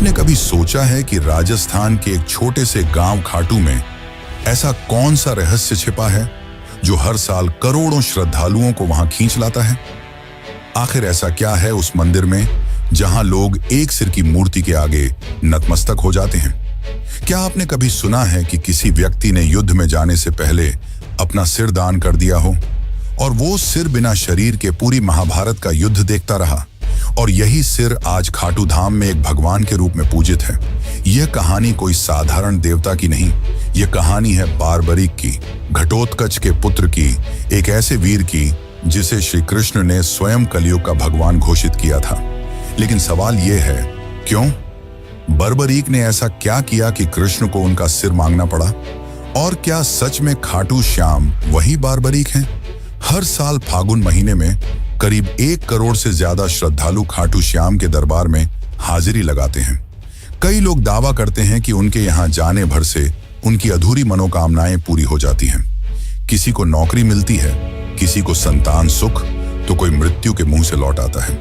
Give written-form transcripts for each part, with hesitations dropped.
आपने कभी सोचा है कि राजस्थान के एक छोटे से गांव खाटू में ऐसा कौन सा रहस्य छिपा है जो हर साल करोड़ों श्रद्धालुओं को वहां खींच लाता है? आखिर ऐसा क्या है उस मंदिर में जहां लोग एक सिर की मूर्ति के आगे नतमस्तक हो जाते हैं? क्या आपने कभी सुना है कि किसी व्यक्ति ने युद्ध में जाने से पहले अपना सिर दान कर दिया हो और वो सिर बिना शरीर के पूरी महाभारत का युद्ध देखता रहा, और यही सिर आज खाटू धाम में एक भगवान के रूप में पूजित है? यह कहानी कोई साधारण देवता की नहीं, यह कहानी है बारबरीक की, घटोत्कच के पुत्र की, एक ऐसे वीर की जिसे श्री कृष्ण ने स्वयं कलयुग का भगवान घोषित किया था। लेकिन सवाल यह है, क्यों? बर्बरीक ने ऐसा क्या किया कि कृष्ण को उनका सिर मांगना पड़ा? और क्या सच में खाटू श्याम वही बारबरीक हैं? हर साल फागुन महीने में करीब 1 करोड़ से ज्यादा श्रद्धालु खाटू श्याम के दरबार में हाजिरी लगाते हैं। कई लोग दावा करते हैं कि उनके यहाँ जाने भर से उनकी अधूरी मनोकामनाएं पूरी हो जाती हैं। किसी को नौकरी मिलती है, किसी को संतान सुख, तो कोई मृत्यु के मुंह से लौट आता है।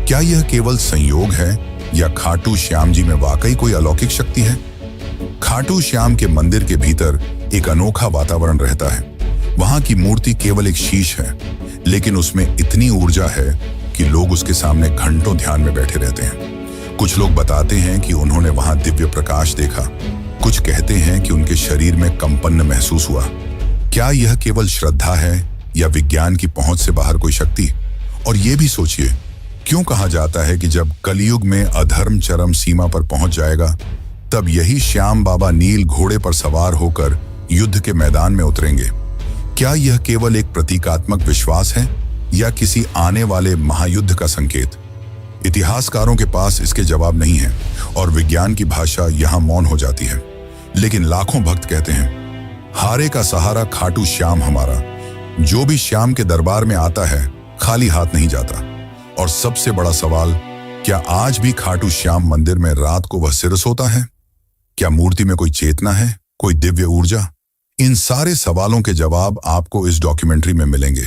क्या यह केवल संयोग है या खाटू श्याम जी में वाकई कोई अलौकिक शक्ति है? खाटू श्याम के मंदिर के भीतर एक अनोखा वातावरण रहता है। वहां की मूर्ति केवल एक शीश है, लेकिन उसमें इतनी ऊर्जा है कि लोग उसके सामने घंटों ध्यान में बैठे रहते हैं। कुछ लोग बताते हैं कि उन्होंने वहां दिव्य प्रकाश देखा, कुछ कहते हैं कि उनके शरीर में कंपन महसूस हुआ। क्या यह केवल श्रद्धा है या विज्ञान की पहुंच से बाहर कोई शक्ति? और यह भी सोचिए, क्यों कहा जाता है कि जब कलयुग में अधर्म चरम सीमा पर पहुंच जाएगा, तब यही श्याम बाबा नील घोड़े पर सवार होकर युद्ध के मैदान में उतरेंगे? क्या यह केवल एक प्रतीकात्मक विश्वास है या किसी आने वाले महायुद्ध का संकेत? इतिहासकारों के पास इसके जवाब नहीं है और विज्ञान की भाषा यहां मौन हो जाती है। लेकिन लाखों भक्त कहते हैं, हारे का सहारा खाटू श्याम हमारा। जो भी श्याम के दरबार में आता है खाली हाथ नहीं जाता। और सबसे बड़ा सवाल, क्या आज भी खाटू श्याम मंदिर में रात को वह सिर सोता है? क्या मूर्ति में कोई चेतना है, कोई दिव्य ऊर्जा? इन सारे सवालों के जवाब आपको इस डॉक्यूमेंट्री में मिलेंगे।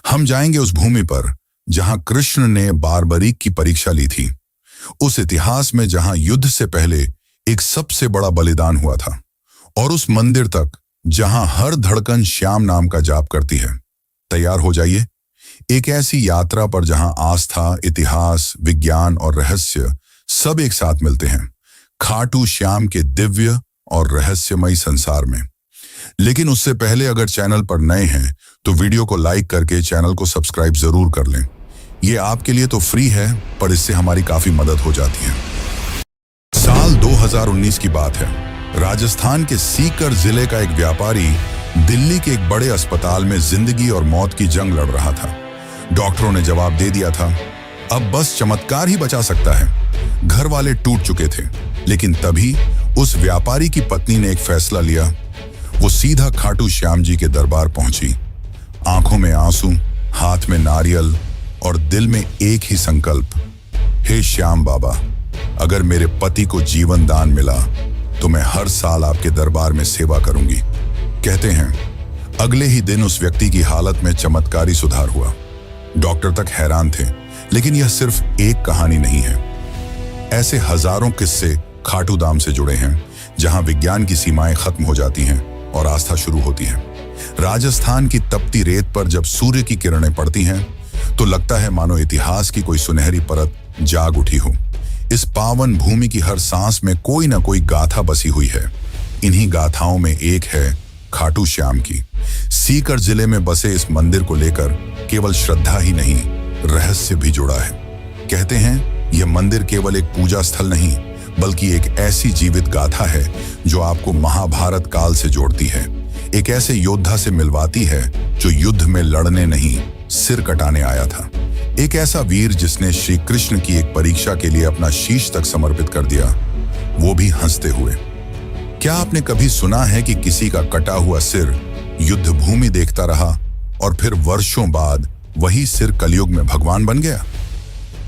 हम जाएंगे उस भूमि पर जहां कृष्ण ने बारबरीक की परीक्षा ली थी, उस इतिहास में जहां युद्ध से पहले एक सबसे बड़ा बलिदान हुआ था, और उस मंदिर तक जहां हर धड़कन श्याम नाम का जाप करती है। तैयार हो जाइए एक ऐसी यात्रा पर जहां आस्था, इतिहास, विज्ञान और रहस्य सब एक साथ मिलते हैं, खाटू श्याम के दिव्य और रहस्यमयी संसार में। लेकिन उससे पहले अगर चैनल पर नए हैं तो वीडियो को लाइक करके चैनल को सब्सक्राइब जरूर कर लें। ये आपके लिए तो फ्री है, पर इससे हमारी काफी मदद हो जाती है। साल 2019 की बात है। राजस्थान के सीकर जिले का एक व्यापारी दिल्ली के एक बड़े अस्पताल में जिंदगी और मौत की जंग लड़ रहा था। डॉक्टरों ने जवाब दे दिया था, अब बस चमत्कार ही बचा सकता है। घर वाले टूट चुके थे, लेकिन तभी उस व्यापारी की पत्नी ने एक फैसला लिया। वो सीधा खाटू श्याम जी के दरबार पहुंची। आंखों में आंसू, हाथ में नारियल और दिल में एक ही संकल्प, हे श्याम बाबा, अगर मेरे पति को जीवन दान मिला तो मैं हर साल आपके दरबार में सेवा करूंगी। कहते हैं अगले ही दिन उस व्यक्ति की हालत में चमत्कारी सुधार हुआ। डॉक्टर तक हैरान थे, लेकिन यह सिर्फ एक कहानी नहीं है। ऐसे हजारों किस्से खाटू धाम से जुड़े हैं, जहां विज्ञान की सीमाएं खत्म हो जाती हैं और आस्था शुरू होती है। राजस्थान की तपती रेत पर जब सूर्य की किरणें पड़ती हैं तो लगता है मानो इतिहास की कोई सुनहरी परत जाग उठी हो। इस पावन भूमि की हर सांस में कोई ना कोई गाथा बसी हुई है। इन्हीं गाथाओं में एक है खाटू श्याम की। सीकर जिले में बसे इस मंदिर को लेकर केवल श्रद्धा ही नहीं, रहस्य भी जुड़ा है। कहते हैं यह मंदिर केवल एक पूजा स्थल नहीं, बल्कि एक ऐसी जीवित गाथा है जो आपको महाभारत काल से जोड़ती है। एक ऐसे योद्धा से मिलवाती है जो युद्ध में लड़ने नहीं, सिर कटाने आया था। एक ऐसा वीर जिसने श्री कृष्ण की एक परीक्षा के लिए अपना शीश तक समर्पित कर दिया, वो भी हंसते हुए। क्या आपने कभी सुना है कि किसी का कटा हुआ सिर युद्ध भूमि देखता रहा और फिर वर्षों बाद वही सिर कलयुग में भगवान बन गया?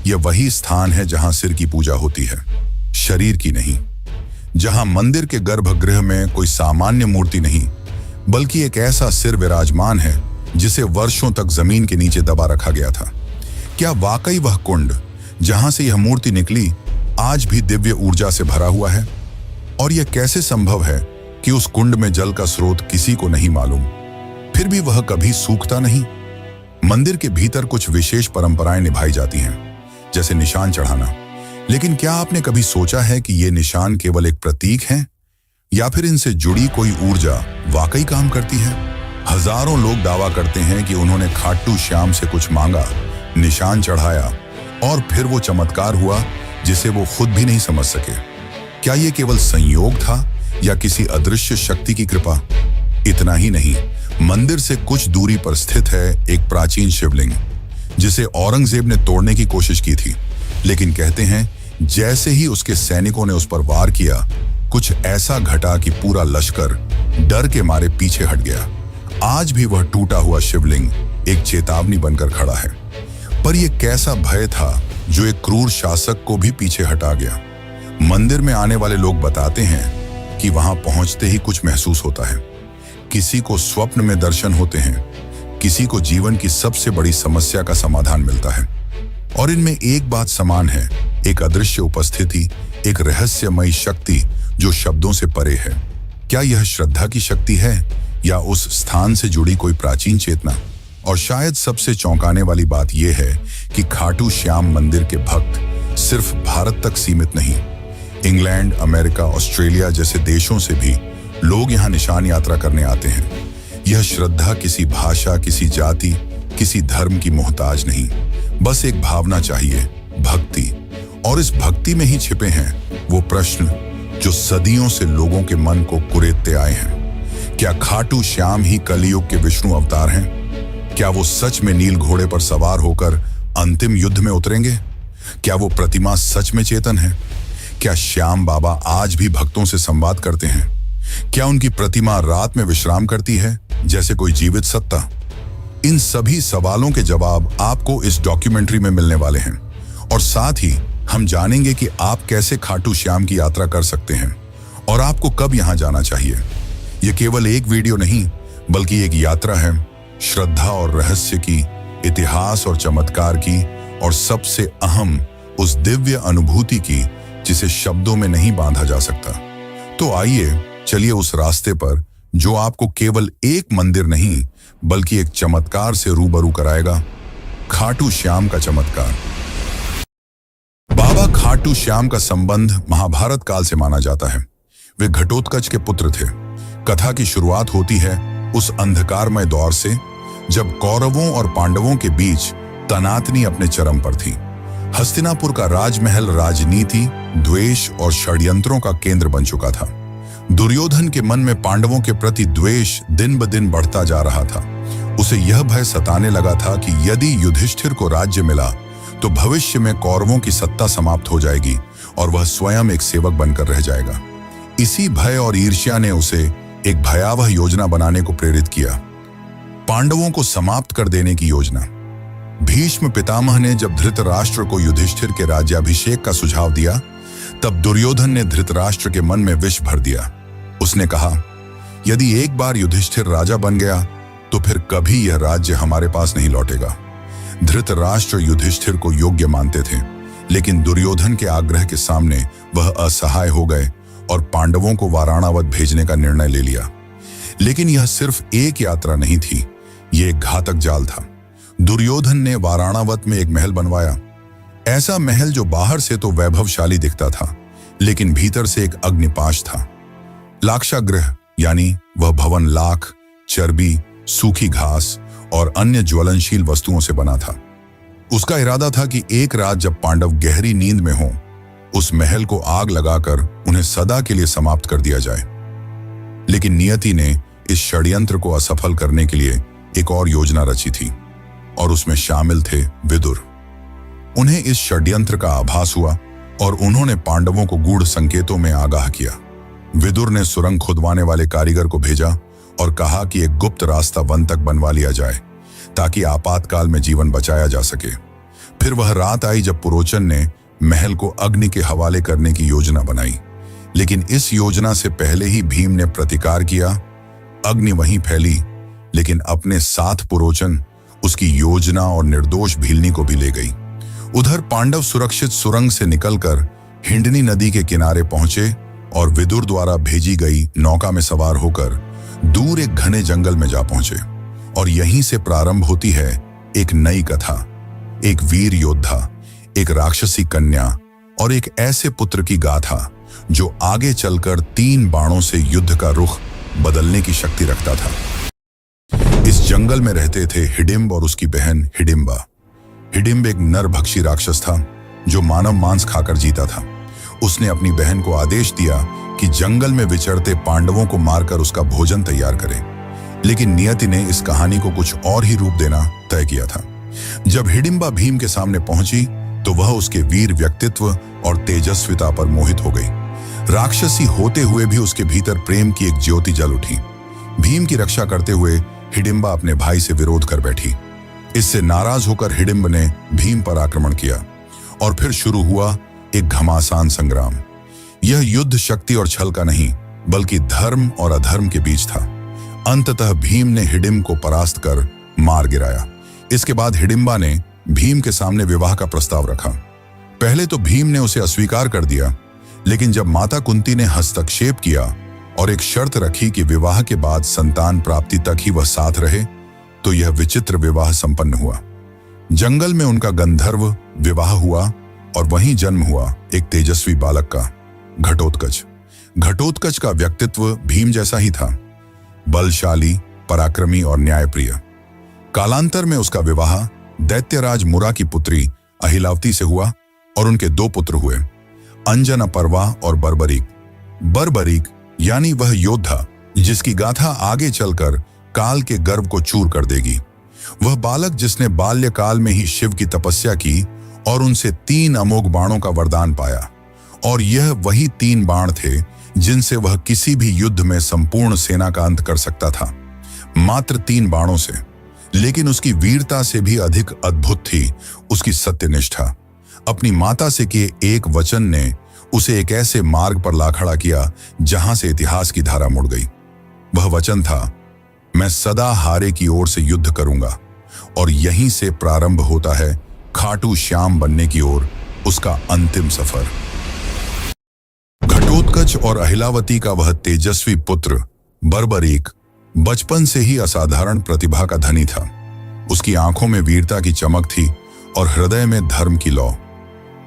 यह वही स्थान है जहां सिर की पूजा होती है, शरीर की नहीं। जहां मंदिर के गर्भगृह में कोई सामान्य मूर्ति नहीं, बल्कि एक ऐसा सिर विराजमान है जिसे वर्षों तक जमीन के नीचे दबा रखा गया था। क्या वाकई वह कुंड जहां से यह मूर्ति निकली आज भी दिव्य ऊर्जा से भरा हुआ है। और यह कैसे संभव है कि उस कुंड में जल का स्रोत किसी को नहीं मालूम, फिर भी वह कभी सूखता नहीं? मंदिर के भीतर कुछ विशेष परंपराएं निभाई जाती हैं, जैसे निशान चढ़ाना। लेकिन क्या आपने कभी सोचा है कि ये निशान केवल एक प्रतीक हैं, या फिर इनसे जुड़ी कोई ऊर्जा वाकई काम करती है? हजारों लोग दावा करते हैं कि उन्होंने खाटू श्याम से कुछ मांगा, निशान चढ़ाया, और फिर वो चमत्कार हुआ जिसे वो खुद भी नहीं समझ सके। क्या ये केवल संयोग था या किसी अदृश्य शक्ति की कृपा? इतना ही नहीं, मंदिर से कुछ दूरी पर स्थित है एक प्राचीन शिवलिंग, जिसे औरंगजेब ने तोड़ने की कोशिश की थी। लेकिन कहते हैं जैसे ही उसके सैनिकों ने उस पर वार किया, कुछ ऐसा घटा कि पूरा लश्कर डर के मारे पीछे हट गया। आज भी वह टूटा हुआ शिवलिंग एक चेतावनी बनकर खड़ा है। पर यह कैसा भय था जो एक क्रूर शासक को भी पीछे हटा गया? मंदिर में आने वाले लोग बताते हैं कि वहां पहुंचते ही कुछ महसूस होता है। किसी को स्वप्न में दर्शन होते हैं, किसी को जीवन की सबसे बड़ी समस्या का समाधान मिलता है। और इनमें एक बात समान है, एक अदृश्य उपस्थिति, एक रहस्यमयी शक्ति जो शब्दों से परे है। क्या यह श्रद्धा की शक्ति है या उस स्थान से जुड़ी कोई प्राचीन चेतना? और शायद सबसे चौंकाने वाली बात यह है कि खाटू श्याम मंदिर के भक्त सिर्फ भारत तक सीमित नहीं, इंग्लैंड, अमेरिका, ऑस्ट्रेलिया जैसे देशों से भी लोग यहाँ निशान यात्रा करने आते हैं। यह श्रद्धा किसी भाषा, किसी जाति, किसी धर्म की मोहताज नहीं, बस एक भावना चाहिए, भक्ति। और इस भक्ति में ही छिपे हैं वो प्रश्न जो सदियों से लोगों के मन को कुरेदते आए हैं। क्या खाटू श्याम ही कलयुग के विष्णु अवतार हैं? क्या वो सच में नील घोड़े पर सवार होकर अंतिम युद्ध में उतरेंगे? क्या वो प्रतिमा सच में चेतन है? क्या श्याम बाबा आज भी भक्तों से संवाद करते हैं? क्या उनकी प्रतिमा रात में विश्राम करती है जैसे कोई जीवित सत्ता? इन सभी सवालों के जवाब आपको इस डॉक्यूमेंट्री में मिलने वाले हैं। और साथ ही हम जानेंगे कि आप कैसे खाटू श्याम की यात्रा कर सकते हैं और आपको कब यहां जाना चाहिए। यह केवल एक वीडियो नहीं, बल्कि एक यात्रा है, श्रद्धा और रहस्य की, इतिहास और चमत्कार की, और सबसे अहम उस दिव्य अनुभूति की जिसे शब्दों में नहीं बांधा जा सकता। तो आइए चलिए उस रास्ते पर जो आपको केवल एक मंदिर नहीं बल्कि एक चमत्कार से रूबरू कराएगा, खाटू श्याम का चमत्कार। बाबा खाटू श्याम का संबंध महाभारत काल से माना जाता है। वे घटोत्कच के पुत्र थे। कथा की शुरुआत होती है उस अंधकारमय दौर से जब कौरवों और पांडवों के बीच तनातनी अपने चरम पर थी। हस्तिनापुर का राजमहल राजनीति, द्वेष और षड्यंत्रों का केंद्र बन चुका था। दुर्योधन के मन में पांडवों के प्रति द्वेष दिन ब दिन बढ़ता जा रहा था। उसे यह भय सताने लगा था कि यदि युधिष्ठिर को राज्य मिला तो भविष्य में कौरवों की सत्ता समाप्त हो जाएगी और वह स्वयं एक सेवक बनकर रह जाएगा। इसी भय और ईर्ष्या ने उसे एक भयावह योजना बनाने को प्रेरित किया, पांडवों को समाप्त कर देने की योजना। भीष्म पितामह ने जब धृतराष्ट्र को युधिष्ठिर के राज्याभिषेक का सुझाव दिया, तब दुर्योधन ने धृतराष्ट्र के मन में विष भर दिया। उसने कहा, यदि एक बार युधिष्ठिर राजा बन गया तो फिर कभी यह राज्य हमारे पास नहीं लौटेगा। धृतराष्ट्र युधिष्ठिर को योग्य मानते थे, लेकिन दुर्योधन के आग्रह के सामने वह असहाय हो गए और पांडवों को वाराणावत भेजने का निर्णय ले लिया। लेकिन यह सिर्फ एक यात्रा नहीं थी, यह एक घातक जाल था। दुर्योधन ने वाराणावत में एक महल बनवाया, ऐसा महल जो बाहर से तो वैभवशाली दिखता था, लेकिन भीतर से एक अग्निपाश था। लाक्षागृह यानी वह भवन लाख, चर्बी, सूखी घास और अन्य ज्वलनशील वस्तुओं से बना था। उसका इरादा था कि एक रात जब पांडव गहरी नींद में हों, उस महल को आग लगाकर उन्हें सदा के लिए समाप्त कर दिया जाए। लेकिन नियति ने इस षड्यंत्र को असफल करने के लिए एक और योजना रची थी, और उसमें शामिल थे विदुर। उन्हें इस षड्यंत्र का आभास हुआ और उन्होंने पांडवों को गूढ़ संकेतों में आगाह किया। विदुर ने सुरंग खुदवाने वाले कारीगर को भेजा और कहा कि एक गुप्त रास्ता वन तक बनवा लिया जाए ताकि आपातकाल में जीवन बचाया जा सके। फिर वह रात आई जब पुरोचन ने महल को अग्नि के हवाले करने की योजना बनाई, लेकिन इस योजना से पहले ही भीम ने प्रतिकार किया। अग्नि वहीं फैली, लेकिन अपने साथ पुरोचन उसकी योजना और निर्दोष भीलनी को भी ले गई। उधर पांडव सुरक्षित सुरंग से निकलकर हिंडनी नदी के किनारे पहुंचे और विदुर द्वारा भेजी गई नौका में सवार होकर दूर एक घने जंगल में जा पहुंचे। और यहीं से प्रारंभ होती है एक नई कथा, एक वीर योद्धा, एक राक्षसी कन्या और एक ऐसे पुत्र की गाथा जो आगे चलकर 3 बाणों से युद्ध का रुख बदलने की शक्ति रखता था। इस जंगल में रहते थे हिडिंब और उसकी बहन हिडिंबा। हिडिंब एक नरभक्षी राक्षस था जो मानव मांस खाकर जीता था। उसने अपनी बहन को आदेश दिया कि जंगल में विचरते पांडवों को मारकर उसका भोजन तैयार करे, लेकिन नियति ने इस कहानी को कुछ और ही रूप देना तय किया था। जब हिडिंबा भीम के सामने पहुंची तो वह उसके वीर व्यक्तित्व और तेजस्विता पर मोहित हो गई। राक्षसी होते हुए भी उसके भीतर प्रेम की एक ज्योति जल उठी। भीम की रक्षा करते हुए हिडिंबा अपने भाई से विरोध कर बैठी। इससे नाराज होकर हिडिंब ने भीम पर आक्रमण किया और फिर शुरू हुआ एक घमासान संग्राम। यह युद्ध शक्ति और छल का नहीं, बल्कि धर्म और अधर्म के बीच था। अंततः भीम ने हिडिंब को परास्त कर मार गिराया। इसके बाद हिडिंबा ने भीम के सामने विवाह का प्रस्ताव रखा। पहले तो भीम ने उसे अस्वीकार कर दिया, लेकिन जब माता कुंती ने हस्तक्षेप किया और एक शर्त रखी कि विवाह के बाद संतान प्राप्ति तक ही वह साथ रहे, तो यह विचित्र विवाह संपन्न हुआ। जंगल में उनका गंधर्व विवाह हुआ और वहीं जन्म हुआ एक तेजस्वी बालक का, घटोत्कच। घटोत्कच का व्यक्तित्व भीम जैसा ही था, बलशाली, पराक्रमी और न्यायप्रिय। कालांतर में उसका विवाह दैत्यराज मुरा की पुत्री अहिलावती से हुआ और उनके 2 पुत्र हुए, अंजनपर्वा और बर्बरीक। बर्बरीक यानी वह योद्धा जिसकी गाथा आगे चलकर काल के गर्व को चूर कर देगी। वह बालक जिसने बाल्यकाल में ही शिव की तपस्या की और उनसे 3 अमोघ बाणों का वरदान पाया, और यह वही 3 बाण थे जिनसे वह किसी भी युद्ध में संपूर्ण सेना का अंत कर सकता था। मात्र 3 बाणों से। लेकिन उसकी वीरता से भी अधिक अद्भुत थी उसकी सत्यनिष्ठा। अपनी माता से किए एक वचन ने उसे एक ऐसे मार्ग पर ला खड़ा किया जहां से इतिहास की धारा मुड़ गई। वह वचन था, मैं सदा हारे की ओर से युद्ध करूंगा। और यहीं से प्रारंभ होता है खाटू श्याम बनने की ओर उसका अंतिम सफर। घटोत्कच और अहिलावती का वह तेजस्वी पुत्र बर्बरीक बचपन से ही असाधारण प्रतिभा का धनी था। उसकी आंखों में वीरता की चमक थी और हृदय में धर्म की लौ।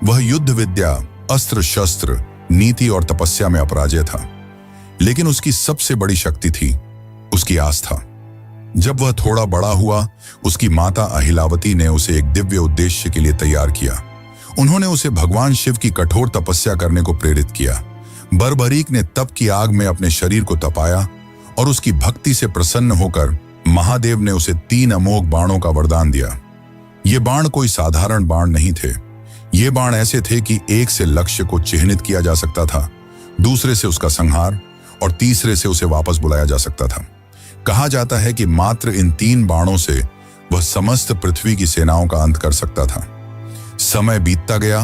वह युद्ध विद्या, अस्त्र शस्त्र, नीति और तपस्या में अपराजय था। लेकिन उसकी सबसे बड़ी शक्ति थी उसकी आस्था। जब वह थोड़ा बड़ा हुआ, उसकी माता अहिलावती ने उसे एक दिव्य उद्देश्य के लिए तैयार किया। उन्होंने उसे भगवान शिव की कठोर तपस्या करने को प्रेरित किया। बर्बरीक ने तप की आग में अपने शरीर को तपाया और उसकी भक्ति से प्रसन्न होकर महादेव ने उसे 3 अमोघ बाणों का वरदान दिया। ये बाण कोई साधारण बाण नहीं थे। ये बाण ऐसे थे कि एक से लक्ष्य को चिह्नित किया जा सकता था, दूसरे से उसका संहार और तीसरे से उसे वापस बुलाया जा सकता था। कहा जाता है कि मात्र इन 3 बाणों से वह समस्त पृथ्वी की सेनाओं का अंत कर सकता था। समय बीतता गया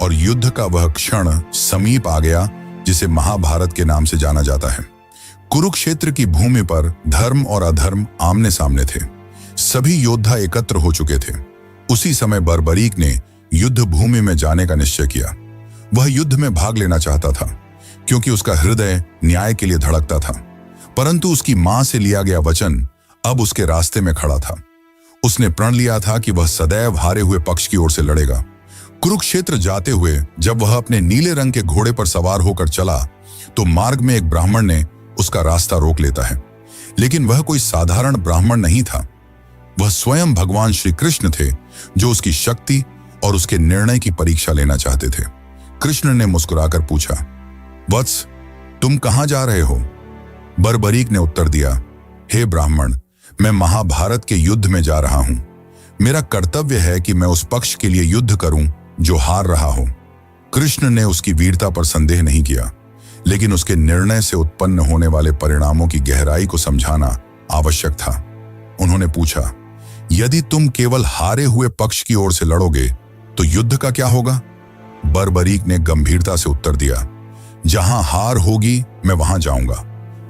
और युद्ध का वह क्षण समीप आ गया जिसे महाभारत के नाम से जाना जाता है। कुरुक्षेत्र की भूमि पर धर्म और अधर्म आमने सामने थे। सभी योद्धा एकत्र हो चुके थे। उसी समय बर्बरीक ने युद्ध भूमि में जाने का निश्चय किया। वह युद्ध में भाग लेना चाहता था क्योंकि उसका हृदय न्याय के लिए धड़कता था। परंतु उसकी मां से लिया गया वचन अब उसके रास्ते में खड़ा था। उसने प्रण लिया था कि वह सदैव हारे हुए पक्ष की ओर से लड़ेगा। कुरुक्षेत्र जाते हुए जब वह अपने नीले रंग के घोड़े पर सवार होकर चला तो मार्ग में एक ब्राह्मण ने उसका रास्ता रोक लेता है। लेकिन वह कोई साधारण ब्राह्मण नहीं था। वह स्वयं भगवान श्री कृष्ण थे जो उसकी शक्ति और उसके निर्णय की परीक्षा लेना चाहते थे। कृष्ण ने मुस्कुराकर पूछा, वत्स, तुम कहां जा रहे हो? बर्बरीक ने उत्तर दिया, हे ब्राह्मण, मैं महाभारत के युद्ध में जा रहा हूं। मेरा कर्तव्य है कि मैं उस पक्ष के लिए युद्ध करूं जो हार रहा हो। कृष्ण ने उसकी वीरता पर संदेह नहीं किया, लेकिन उसके निर्णय से उत्पन्न होने वाले परिणामों की गहराई को समझाना आवश्यक था। उन्होंने पूछा, यदि तुम केवल हारे हुए पक्ष की ओर से लड़ोगे तो युद्ध का क्या होगा? बर्बरीक ने गंभीरता से उत्तर दिया, जहां हार होगी मैं वहां जाऊंगा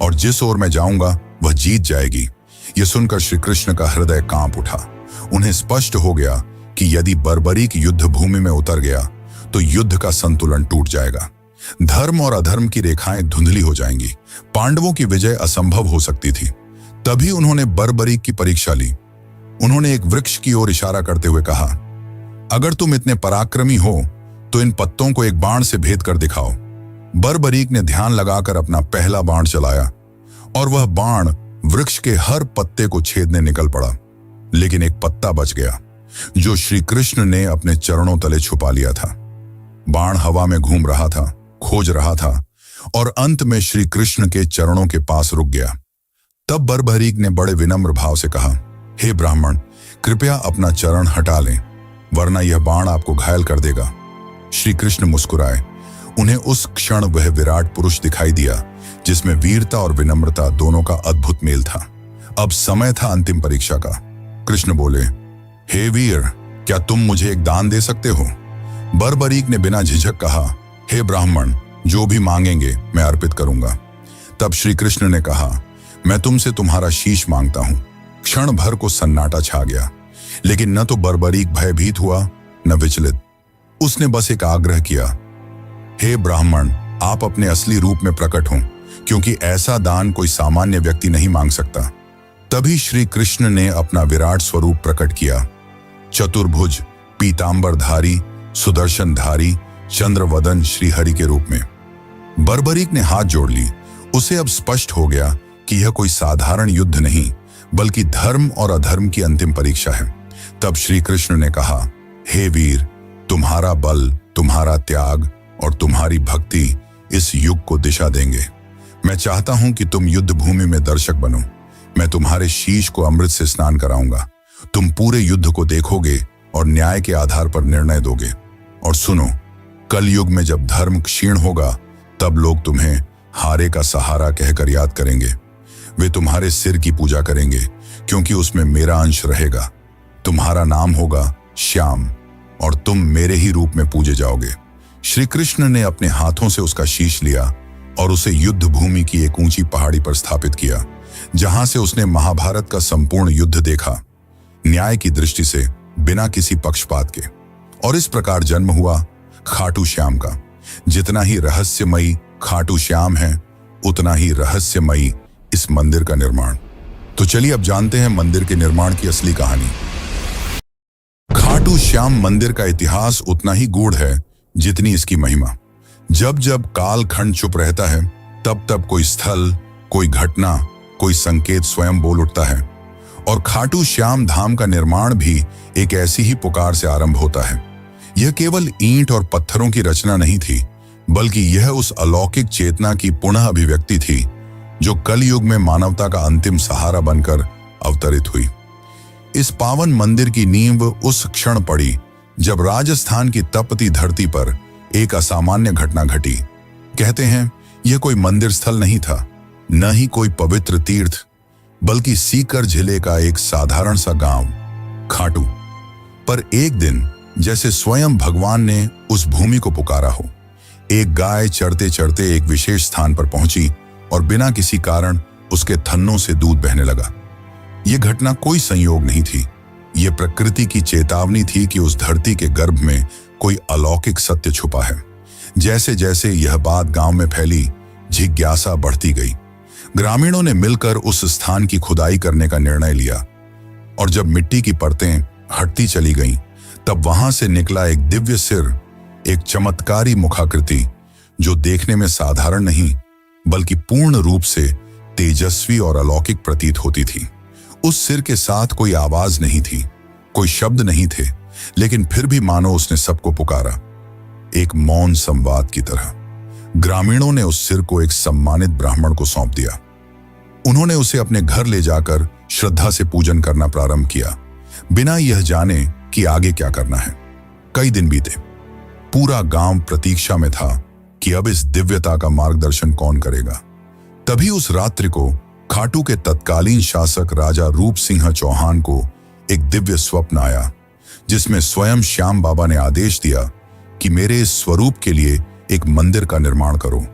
और जिस ओर मैं जाऊंगा वह जीत जाएगी। यह सुनकर श्री कृष्ण का हृदय कांप उठा। उन्हें स्पष्ट हो गया कि यदि बर्बरीक युद्ध भूमि में उतर गया तो युद्ध का संतुलन टूट जाएगा। धर्म और अधर्म की रेखाएं धुंधली हो जाएंगी। पांडवों की विजय असंभव हो सकती थी। तभी उन्होंने बर्बरीक की परीक्षा ली। उन्होंने एक वृक्ष की ओर इशारा करते हुए कहा, अगर तुम इतने पराक्रमी हो तो इन पत्तों को एक बाण से भेद कर दिखाओ। बर्बरीक ने ध्यान लगाकर अपना पहला बाण चलाया और वह बाण वृक्ष के हर पत्ते को छेदने निकल पड़ा। लेकिन एक पत्ता बच गया जो श्री कृष्ण ने अपने चरणों तले छुपा लिया था। बाण हवा में घूम रहा था, खोज रहा था और अंत में श्री कृष्ण के चरणों के पास रुक गया। तब बर्बरीक ने बड़े विनम्र भाव से कहा, हे ब्राह्मण, कृपया अपना चरण हटा लें, वरना यह बाण आपको घायल कर देगा। श्री कृष्ण मुस्कुराए। उन्हें उस क्षण वह विराट पुरुष दिखाई दिया जिसमें वीरता और विनम्रता दोनों का अद्भुत मेल था। अब समय था अंतिम परीक्षा का। कृष्ण बोले, हे वीर, क्या तुम मुझे एक दान दे सकते हो? बर्बरीक ने बिना झिझक कहा, हे ब्राह्मण, जो भी मांगेंगे मैं अर्पित करूंगा। तब श्री कृष्ण ने कहा, मैं तुमसे तुम्हारा शीश मांगता हूं। क्षण भर को सन्नाटा छा गया, लेकिन न तो बर्बरीक भयभीत हुआ न विचलित। उसने बस एक आग्रह किया, हे ब्राह्मण, आप अपने असली रूप में प्रकट हों, क्योंकि ऐसा दान कोई सामान्य व्यक्ति नहीं मांग सकता। तभी श्री कृष्ण ने अपना विराट स्वरूप प्रकट किया। चतुर्भुज, पीतांबरधारी, सुदर्शनधारी, चंद्रवदन श्रीहरि के रूप में। बर्बरीक ने हाथ जोड़ ली। उसे अब स्पष्ट हो गया कि यह कोई साधारण युद्ध नहीं, बल्कि धर्म और अधर्म की अंतिम परीक्षा है। तब श्री कृष्ण ने कहा, हे वीर, तुम्हारा बल, तुम्हारा त्याग और तुम्हारी भक्ति इस युग को दिशा देंगे। मैं चाहता हूं कि तुम युद्ध भूमि में दर्शक बनो। मैं तुम्हारे शीश को अमृत से स्नान कराऊंगा। तुम पूरे युद्ध को देखोगे और न्याय के आधार पर निर्णय दोगे। और सुनो, कलयुग में जब धर्म क्षीण होगा, तब लोग तुम्हें हारे का सहारा कहकर याद करेंगे। वे तुम्हारे सिर की पूजा करेंगे, क्योंकि उसमें मेरा अंश रहेगा। तुम्हारा नाम होगा श्याम और तुम मेरे ही रूप में पूजे जाओगे। श्री कृष्ण ने अपने हाथों से उसका शीश लिया और उसे युद्ध भूमि की एक ऊंची पहाड़ी पर स्थापित किया, जहां से उसने महाभारत का संपूर्ण युद्ध देखा, न्याय की दृष्टि से, बिना किसी पक्षपात के। और इस प्रकार जन्म हुआ खाटू श्याम का। जितना ही रहस्यमयी खाटू श्याम है, उतना ही रहस्यमयी इस मंदिर का निर्माण। तो चलिए अब जानते हैं मंदिर के निर्माण की असली कहानी। खाटू श्याम मंदिर का इतिहास उतना ही गूढ़ है जितनी इसकी महिमा। जब जब कालखंड चुप रहता है, तब तब कोई स्थल, कोई घटना, कोई संकेत स्वयं बोल उठता है। और खाटू श्याम धाम का निर्माण भी एक ऐसी ही पुकार से आरंभ होता है। यह केवल ईंट और पत्थरों की रचना नहीं थी, बल्कि यह उस अलौकिक चेतना की पुनः अभिव्यक्ति थी जो कलयुग में मानवता का अंतिम सहारा बनकर अवतरित हुई। इस पावन मंदिर की नींव उस क्षण पड़ी जब राजस्थान की तपती धरती पर एक असामान्य घटना घटी। कहते हैं यह कोई मंदिर स्थल नहीं था, न ही कोई पवित्र तीर्थ, बल्कि सीकर जिले का एक साधारण सा गांव खाटू। पर एक दिन जैसे स्वयं भगवान ने उस भूमि को पुकारा हो, एक गाय चढ़ते चढ़ते एक विशेष स्थान पर पहुंची और बिना किसी कारण उसके थन्नों से दूध बहने लगा। यह घटना कोई संयोग नहीं थी, यह प्रकृति की चेतावनी थी कि उस धरती के गर्भ में कोई अलौकिक सत्य छुपा है। जैसे जैसे यह बात गांव में फैली, जिज्ञासा बढ़ती गई। ग्रामीणों ने मिलकर उस स्थान की खुदाई करने का निर्णय लिया और जब मिट्टी की परतें हटती चली गईं, तब वहां से निकला एक दिव्य सिर, एक चमत्कारी मुखाकृति जो देखने में साधारण नहीं बल्कि पूर्ण रूप से तेजस्वी और अलौकिक प्रतीत होती थी। उस सिर के साथ कोई आवाज नहीं थी, कोई शब्द नहीं थे, लेकिन फिर भी मानो उसने सबको पुकारा, एक मौन संवाद की तरह। ग्रामीणों ने उस सिर को एक सम्मानित ब्राह्मण को सौंप दिया। उन्होंने उसे अपने घर ले जाकर श्रद्धा से पूजन करना प्रारंभ किया, बिना यह जाने कि आगे क्या करना है। कई दिन बीते। पूरा गांव प्रतीक्षा में था कि अब इस दिव्यता का मार्गदर्शन कौन करेगा। तभी उस रात्रि को खाटू के तत्कालीन शासक राजा रूप सिंह चौहान को एक दिव्य स्वप्न आया, जिसमें स्वयं श्याम बाबा ने आदेश दिया कि मेरे इस स्वरूप के लिए एक मंदिर का निर्माण करो।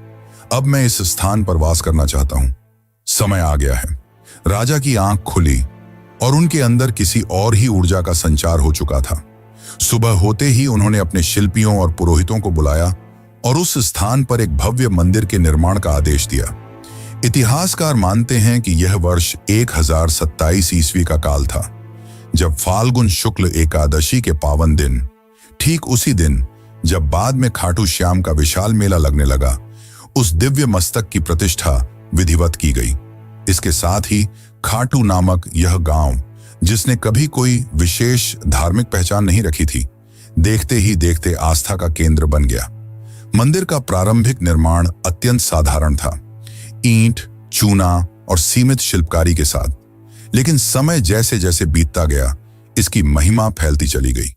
अब मैं इस स्थान पर वास करना चाहता हूं। समय आ गया है। राजा की आंख खुली और उनके अंदर किसी और ही ऊर्जा का संचार हो चुका था। सुबह होते ही उन्होंने अपने शिल्पियों और पुरोहितों को बुलाया और उस स्थान पर एक भव्य मंदिर के निर्माण का आदेश दिया। इतिहासकार मानते हैं कि यह वर्ष 1027 ईस्वी का काल था, जब फाल्गुन शुक्ल एकादशी के पावन दिन, ठीक उसी दिन जब बाद में खाटू श्याम का विशाल मेला लगने लगा, उस दिव्य मस्तक की प्रतिष्ठा विधिवत की गई। इसके साथ ही खाटू नामक यह गांव, जिसने कभी कोई विशेष धार्मिक पहचान नहीं रखी थी, देखते ही देखते आस्था का केंद्र बन गया। मंदिर का प्रारंभिक निर्माण अत्यंत साधारण था, ईंट, चूना और सीमित शिल्पकारी के साथ, लेकिन समय जैसे जैसे बीतता गया, इसकी महिमा फैलती चली गई।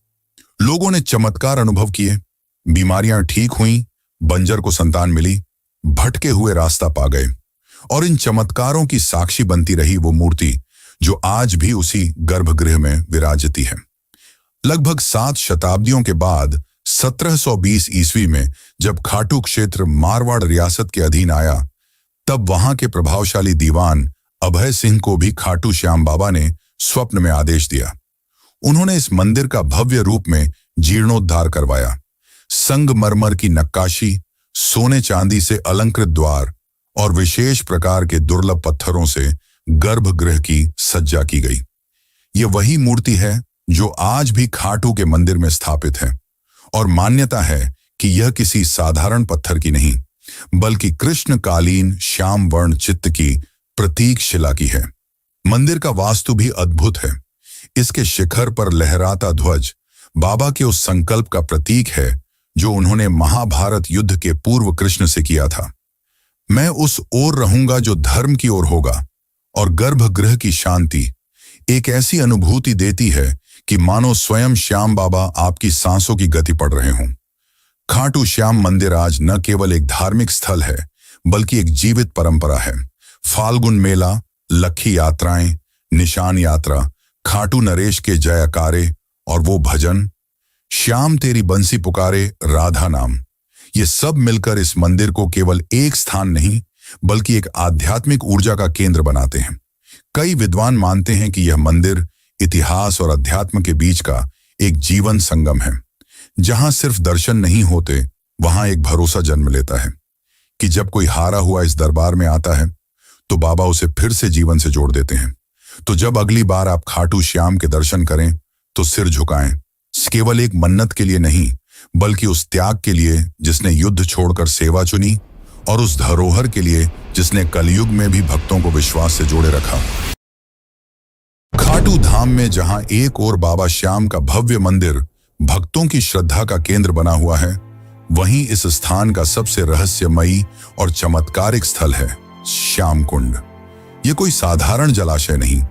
लोगों ने चमत्कार अनुभव किए, बीमारियां ठीक हुईं, बंजर को संतान मिली, भटके हुए रास्ता पा गए, और इन चमत्कारों की साक्षी बनती रही वो मूर्ति जो आज भी उसी गर्भगृह में विराजती है। लगभग 7 शताब्दियों के बाद 1720 ईस्वी में जब खाटू क्षेत्र मारवाड़ रियासत के अधीन आया, तब वहां के प्रभावशाली दीवान अभय सिंह को भी खाटू श्याम बाबा ने स्वप्न में आदेश दिया। उन्होंने इस मंदिर का भव्य रूप में जीर्णोद्धार करवाया। संगमरमर की नक्काशी, सोने चांदी से अलंकृत द्वार और विशेष प्रकार के दुर्लभ पत्थरों से गर्भगृह की सज्जा की गई। यह वही मूर्ति है जो आज भी खाटू के मंदिर में स्थापित है, और मान्यता है कि यह किसी साधारण पत्थर की नहीं, बल्कि कृष्णकालीन श्याम वर्ण चित्त की प्रतीक शिला की है। मंदिर का वास्तु भी अद्भुत है। इसके शिखर पर लहराता ध्वज बाबा के उस संकल्प का प्रतीक है जो उन्होंने महाभारत युद्ध के पूर्व कृष्ण से किया था। मैं उस ओर रहूंगा जो धर्म की ओर होगा। और गर्भगृह की शांति एक ऐसी अनुभूति देती है कि मानो स्वयं श्याम बाबा आपकी सांसों की गति पढ़ रहे हों। खाटू श्याम मंदिर आज न केवल एक धार्मिक स्थल है, बल्कि एक जीवित परंपरा है। फाल्गुन मेला, लक्खी यात्राएं, निशान यात्रा, खाटू नरेश के जयकारे और वो भजन, श्याम तेरी बंसी पुकारे राधा नाम, ये सब मिलकर इस मंदिर को केवल एक स्थान नहीं, बल्कि एक आध्यात्मिक ऊर्जा का केंद्र बनाते हैं। कई विद्वान मानते हैं कि यह मंदिर इतिहास और अध्यात्म के बीच का एक जीवन संगम है। जहां सिर्फ दर्शन नहीं होते, वहां एक भरोसा जन्म लेता है कि जब कोई हारा हुआ इस दरबार में आता है, तो बाबा उसे फिर से जीवन से जोड़ देते हैं। तो जब अगली बार आप खाटू श्याम के दर्शन करें, तो सिर झुकाएं, केवल एक मन्नत के लिए नहीं, बल्कि उस त्याग के लिए जिसने युद्ध छोड़कर सेवा चुनी, और उस धरोहर के लिए जिसने कलयुग में भी भक्तों को विश्वास से जोड़े रखा। खाटू धाम में जहां एक ओर बाबा श्याम का भव्य मंदिर भक्तों की श्रद्धा का केंद्र बना हुआ है, वहीं इस स्थान का सबसे रहस्यमयी और चमत्कारिक स्थल है श्याम कुंड। यह कोई साधारण जलाशय नहीं,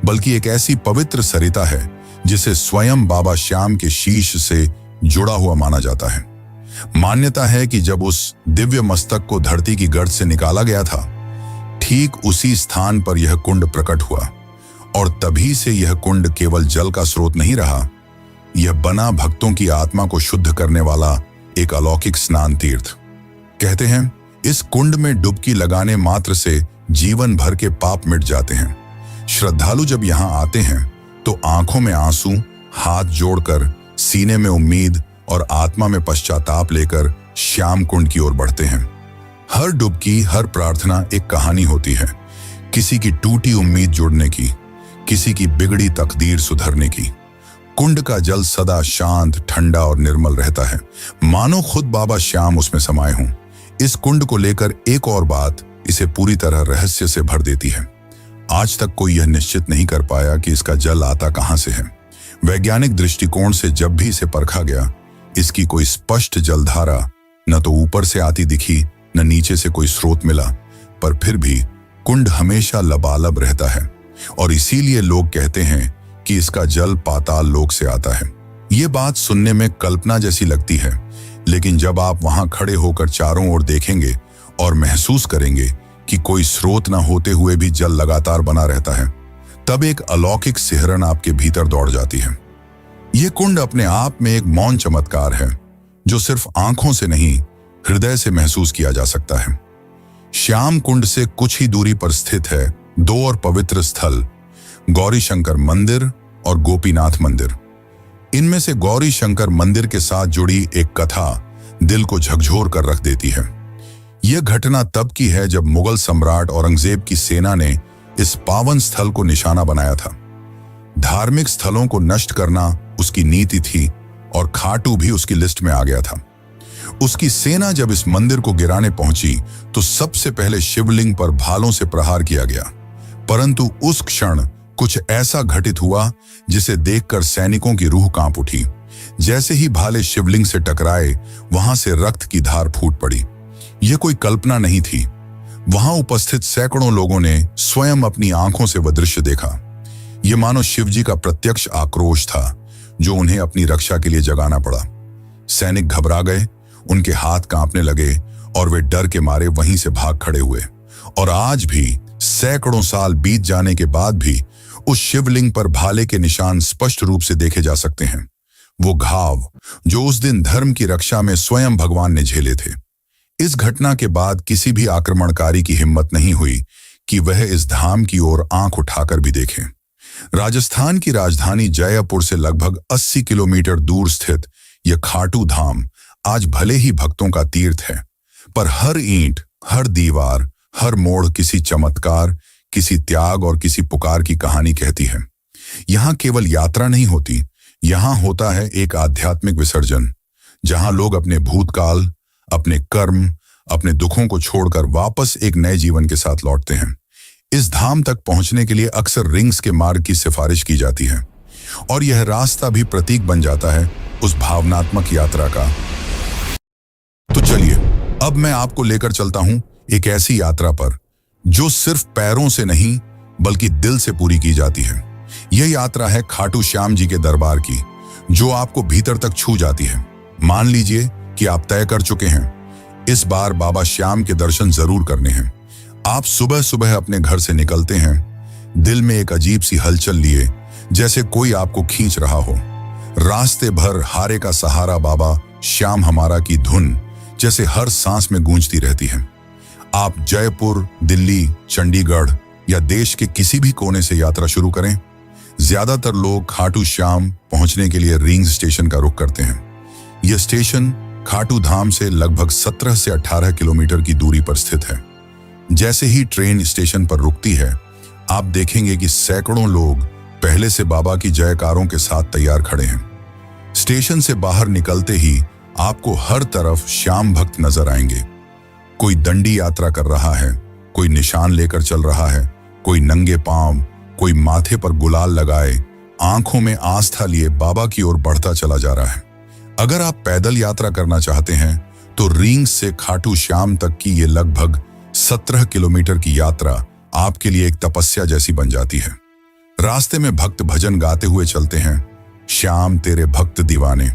बल्कि एक ऐसी पवित्र सरिता है जिसे स्वयं बाबा श्याम के शीश से जुड़ा हुआ माना जाता है। मान्यता है कि जब उस दिव्य मस्तक को धरती की गर्त से निकाला गया था, ठीक उसी स्थान पर यह कुंड प्रकट हुआ, और तभी से यह कुंड केवल जल का स्रोत नहीं रहा, यह बना भक्तों की आत्मा को शुद्ध करने वाला एक अलौकिक स्नान तीर्थ। कहते हैं इस कुंड में डुबकी लगाने मात्र से जीवन भर के पाप मिट जाते हैं। श्रद्धालु जब यहाँ आते हैं तो आंखों में आंसू, हाथ जोड़कर सीने में उम्मीद और आत्मा में पश्चाताप लेकर श्याम कुंड की ओर बढ़ते हैं। हर डुबकी, हर प्रार्थना एक कहानी होती है, किसी की टूटी उम्मीद जुड़ने की, किसी की बिगड़ी तकदीर सुधरने की। कुंड का जल सदा शांत, ठंडा और निर्मल रहता है, मानो खुद बाबा श्याम उसमें समाये हों। इस कुंड को लेकर एक और बात इसे पूरी तरह रहस्य से भर देती है। आज तक कोई यह निश्चित नहीं कर पाया कि इसका जल आता कहां से है। वैज्ञानिक दृष्टिकोण से जब भी इसे परखा गया, इसकी कोई स्पष्ट जलधारा न तो ऊपर से आती दिखी, न नीचे से कोई स्रोत मिला, पर फिर भी कुंड हमेशा लबालब रहता है, और इसीलिए लोग कहते हैं कि इसका जल पाताल लोक से आता है। ये बात सुनने में कल्पना जैसी लगती है, लेकिन जब आप वहां खड़े होकर चारों ओर देखेंगे और महसूस करेंगे कि कोई स्रोत न होते हुए भी जल लगातार बना रहता है, तब एक अलौकिक सिहरन आपके भीतर दौड़ जाती है। यह कुंड अपने आप में एक मौन चमत्कार है, जो सिर्फ आंखों से नहीं, हृदय से महसूस किया जा सकता है। श्याम कुंड से कुछ ही दूरी पर स्थित है दो और पवित्र स्थल, गौरी शंकर मंदिर और गोपीनाथ मंदिर। इनमें से गौरी शंकर मंदिर के साथ जुड़ी एक कथा दिल को झकझोर कर रख देती है। यह घटना तब की है जब मुगल सम्राट औरंगजेब की सेना ने इस पावन स्थल को निशाना बनाया था। धार्मिक स्थलों को नष्ट करना उसकी नीति थी और खाटू भी उसकी लिस्ट में आ गया था। उसकी सेना जब इस मंदिर को गिराने पहुंची तो सबसे पहले शिवलिंग पर भालों से प्रहार किया गया, परंतु उस क्षण कुछ ऐसा घटित हुआ जिसे देखकर सैनिकों की रूह कांप उठी। जैसे ही भाले शिवलिंग से टकराए, वहां से रक्त की धार फूट पड़ी। यह कोई कल्पना नहीं थी। वहां उपस्थित सैकड़ों लोगों ने स्वयं अपनी आंखों से वह दृश्य देखा। यह मानो शिवजी का प्रत्यक्ष आक्रोश था जो उन्हें अपनी रक्षा के लिए जगाना पड़ा। सैनिक घबरा गए, उनके हाथ कांपने लगे और वे डर के मारे वहीं से भाग खड़े हुए। और आज भी सैकड़ों साल बीत जाने के बाद भी उस शिवलिंग पर भाले के निशान स्पष्ट रूप से देखे जा सकते हैं। वो घाव जो उस दिन धर्म की रक्षा में स्वयं भगवान ने झेले थे। इस घटना के बाद किसी भी आक्रमणकारी की हिम्मत नहीं हुई कि वह इस धाम की ओर आंख उठाकर भी देखे। राजस्थान की राजधानी जयपुर से लगभग 80 किलोमीटर दूर स्थित यह खाटू धाम आज भले ही भक्तों का तीर्थ है, पर हर ईंट, हर दीवार, हर मोड़ किसी चमत्कार, किसी त्याग और किसी पुकार की कहानी कहती है। यहाँ केवल यात्रा नहीं होती, यहाँ होता है एक आध्यात्मिक विसर्जन, जहाँ लोग अपने भूतकाल, अपने कर्म, अपने दुखों को छोड़कर वापस एक नए जीवन के साथ लौटते हैं। इस धाम तक पहुंचने के लिए अक्सर रिंग्स के मार्ग की सिफारिश की जाती है और यह रास्ता भी प्रतीक बन जाता है उस भावनात्मक यात्रा का। तो चलिए अब मैं आपको लेकर चलता हूं एक ऐसी यात्रा पर जो सिर्फ पैरों से नहीं बल्कि दिल से पूरी की जाती है। यह यात्रा है खाटू श्याम जी के दरबार की, जो आपको भीतर तक छू जाती है। मान लीजिए कि आप तय कर चुके हैं, इस बार बाबा श्याम के दर्शन जरूर करने हैं। आप सुबह सुबह अपने घर से निकलते हैं, दिल में एक अजीब सी हलचल लिए, जैसे कोई आपको खींच रहा हो। रास्ते भर हारे का सहारा बाबा श्याम हमारा की धुन जैसे हर सांस में गूंजती रहती है। आप जयपुर, दिल्ली, चंडीगढ़ या देश के किसी भी कोने से यात्रा शुरू करें, ज्यादातर लोग खाटू श्याम पहुंचने के लिए रींग स्टेशन का रुख करते हैं। यह स्टेशन खाटू धाम से लगभग 17 से 18 किलोमीटर की दूरी पर स्थित है। जैसे ही ट्रेन स्टेशन पर रुकती है, आप देखेंगे कि सैकड़ों लोग पहले से बाबा की जयकारों के साथ तैयार खड़े हैं। स्टेशन से बाहर निकलते ही आपको हर तरफ श्याम भक्त नजर आएंगे। कोई दंडी यात्रा कर रहा है, कोई निशान लेकर चल रहा है, कोई नंगे पांव, कोई माथे पर गुलाल लगाए, आंखों में आस्था लिए बाबा की ओर बढ़ता चला जा रहा है। अगर आप पैदल यात्रा करना चाहते हैं तो रींग से खाटू श्याम तक की ये लगभग 17 किलोमीटर की यात्रा आपके लिए एक तपस्या जैसी बन जाती है। रास्ते में भक्त भजन गाते हुए चलते हैं, श्याम तेरे भक्त दीवाने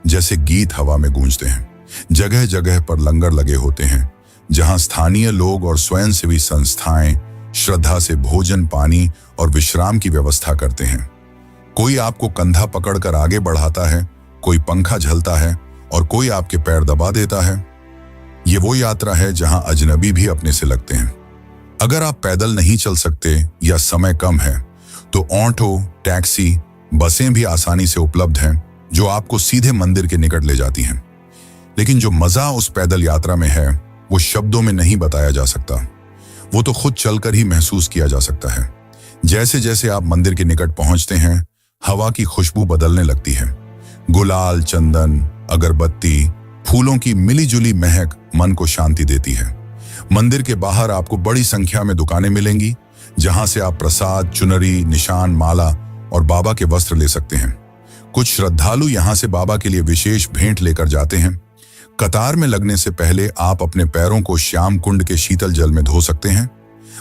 जैसे गीत हवा में गूंजते हैं। जगह जगह पर लंगर लगे होते हैं, जहां स्थानीय लोग और स्वयंसेवी संस्थाएं श्रद्धा से भोजन, पानी और विश्राम की व्यवस्था करते हैं। कोई आपको कंधा पकड़कर आगे बढ़ाता है, कोई पंखा झलता है और कोई आपके पैर दबा देता है। ये वो यात्रा है जहां अजनबी भी अपने से लगते हैं। अगर आप पैदल नहीं चल सकते या समय कम है तो ऑटो, टैक्सी, बसें भी आसानी से उपलब्ध हैं, जो आपको सीधे मंदिर के निकट ले जाती हैं। लेकिन जो मजा उस पैदल यात्रा में है वो शब्दों में नहीं बताया जा सकता। वो तो खुद चलकर ही महसूस किया जा सकता है। जैसे जैसे आप मंदिर के निकट पहुंचते हैं, हवा की खुशबू बदलने लगती है। गुलाल, चंदन, अगरबत्ती, फूलों की मिलीजुली महक मन को शांति देती है। मंदिर के बाहर आपको बड़ी संख्या में दुकानें मिलेंगी, जहां से आप प्रसाद, चुनरी, निशान, माला और बाबा के वस्त्र ले सकते हैं। कुछ श्रद्धालु यहां से बाबा के लिए विशेष भेंट लेकर जाते हैं। कतार में लगने से पहले आप अपने पैरों को श्याम कुंड के शीतल जल में धो सकते हैं।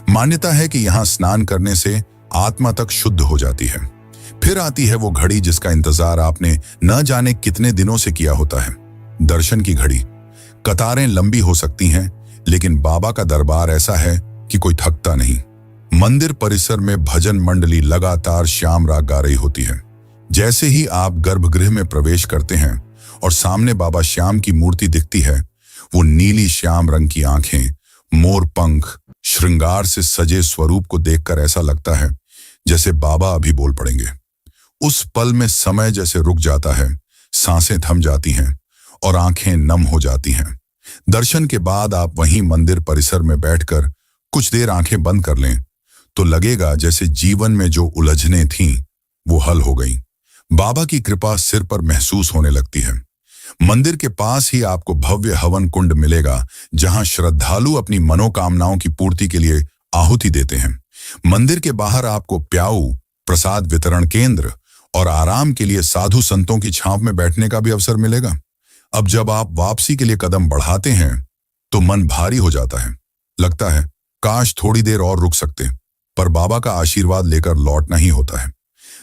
मान्यता है कि यहां स्नान करने से आत्मा तक शुद्ध हो जाती है। फिर आती है वो घड़ी जिसका इंतजार आपने न जाने कितने दिनों से किया होता है, दर्शन की घड़ी। कतारें लंबी हो सकती हैं, लेकिन बाबा का दरबार ऐसा है कि कोई थकता नहीं। मंदिर परिसर में भजन मंडली लगातार श्याम राग गा रही होती है। जैसे ही आप गर्भगृह में प्रवेश करते हैं और सामने बाबा श्याम की मूर्ति दिखती है, वो नीली श्याम रंग की आंखें, मोर पंख, श्रृंगार से सजे स्वरूप को देखकर ऐसा लगता है जैसे बाबा अभी बोल पड़ेंगे। उस पल में समय जैसे रुक जाता है, सांसें थम जाती हैं और आंखें नम हो जाती हैं। दर्शन के बाद आप वहीं मंदिर परिसर में बैठकर कुछ देर आंखें बंद कर लें तो लगेगा जैसे जीवन में जो उलझनें थीं वो हल हो गईं। बाबा की कृपा सिर पर महसूस होने लगती है। मंदिर के पास ही आपको भव्य हवन कुंड मिलेगा, जहां श्रद्धालु अपनी मनोकामनाओं की पूर्ति के लिए आहुति देते हैं। मंदिर के बाहर आपको प्याऊ, प्रसाद वितरण केंद्र और आराम के लिए साधु संतों की छांव में बैठने का भी अवसर मिलेगा। अब जब आप वापसी के लिए कदम बढ़ाते हैं तो मन भारी हो जाता है। लगता है काश थोड़ी देर और रुक सकते, पर बाबा का आशीर्वाद लेकर लौटना ही होता है।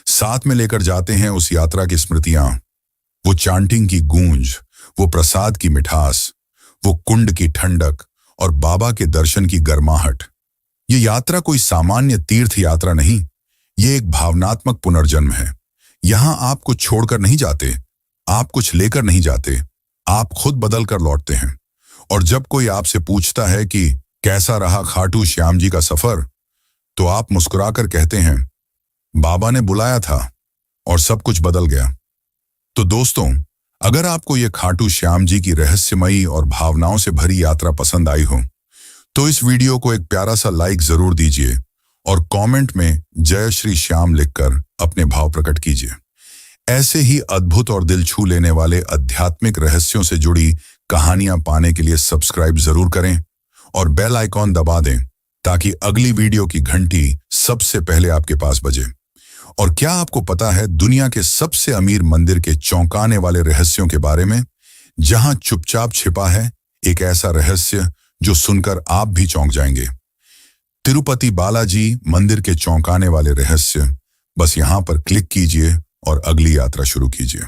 साथ में लेकर जाते हैं उस यात्रा की स्मृतियां, वो चांटिंग की गूंज, वो प्रसाद की मिठास, वो कुंड की ठंडक और बाबा के दर्शन की गर्माहट। ये यात्रा कोई सामान्य तीर्थ यात्रा नहीं, ये एक भावनात्मक पुनर्जन्म है। यहां आप कुछ छोड़कर नहीं जाते, आप कुछ लेकर नहीं जाते, आप खुद बदल कर लौटते हैं। और जब कोई आपसे पूछता है कि कैसा रहा खाटू श्याम जी का सफर, तो आप मुस्कुराकर कहते हैं, बाबा ने बुलाया था और सब कुछ बदल गया। तो दोस्तों, अगर आपको ये खाटू श्याम जी की रहस्यमयी और भावनाओं से भरी यात्रा पसंद आई हो, तो इस वीडियो को एक प्यारा सा लाइक जरूर दीजिए और कमेंट में जय श्री श्याम लिखकर अपने भाव प्रकट कीजिए। ऐसे ही अद्भुत और दिल छू लेने वाले आध्यात्मिक रहस्यों से जुड़ी कहानियां पाने के लिए सब्सक्राइब जरूर करें और बेल आइकॉन दबा दें, ताकि अगली वीडियो की घंटी सबसे पहले आपके पास बजे। और क्या आपको पता है दुनिया के सबसे अमीर मंदिर के चौंकाने वाले रहस्यों के बारे में, जहां चुपचाप छिपा है एक ऐसा रहस्य जो सुनकर आप भी चौंक जाएंगे। तिरुपति बालाजी मंदिर के चौंकाने वाले रहस्य, बस यहां पर क्लिक कीजिए और अगली यात्रा शुरू कीजिए।